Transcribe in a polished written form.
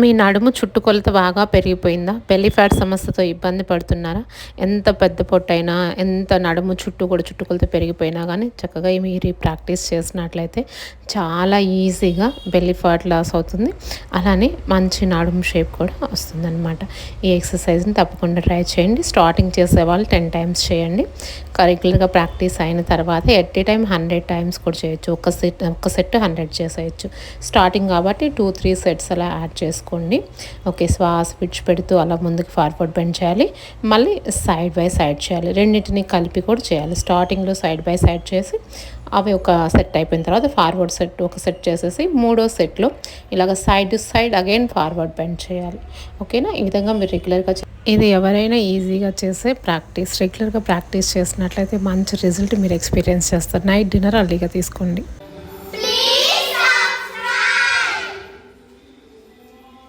మీ నడుము చుట్టుకొలత బాగా పెరిగిపోయిందా? బెల్లీ ఫ్యాట్ సమస్యతో ఇబ్బంది పడుతున్నారా? ఎంత పెద్ద పొట్టైనా, ఎంత నడుము చుట్టూ కూడా చుట్టుకొలత పెరిగిపోయినా కానీ చక్కగా మీరు ఈ ప్రాక్టీస్ చేసినట్లయితే చాలా ఈజీగా బెల్లీ ఫ్యాట్ లాస్ అవుతుంది. అలానే మంచి నడుము షేప్ కూడా వస్తుందన్నమాట. ఈ ఎక్సర్సైజ్ని తప్పకుండా ట్రై చేయండి. స్టార్టింగ్ చేసేవాళ్ళు 10 టైమ్స్ చేయండి. రెగ్యులర్గా ప్రాక్టీస్ అయిన తర్వాత ఎట్ ఏ టైం 100 టైమ్స్ కూడా చేయొచ్చు. ఒక సెట్ 100 చేసేయచ్చు. స్టార్టింగ్ కాబట్టి 2-3 సెట్స్ అలా యాడ్ చేసుకోండి. ఓకే, శ్వాస విడిచిపెడుతూ అలా ముందుకు ఫార్వర్డ్ బెండ్ చేయాలి. మళ్ళీ సైడ్ బై సైడ్ చేయాలి. రెండింటిని కలిపి కూడా చేయాలి. స్టార్టింగ్లో సైడ్ బై సైడ్ చేసి అవి ఒక సెట్ అయిపోయిన తర్వాత ఫార్వర్డ్ సెట్ ఒక సెట్ చేసేసి మూడో సెట్లో ఇలాగ side to side again forward bend చేయాలి. ఓకేనా? ఈ విధంగా మీరు రెగ్యులర్గా ఇది ఎవరైనా ఈజీగా చేసే ప్రాక్టీస్. రెగ్యులర్గా ప్రాక్టీస్ చేసినట్లయితే మంచి రిజల్ట్ మీరు ఎక్స్పీరియన్స్ చేస్తారు. నైట్ డిన్నర్ అర్లీగా తీసుకోండి.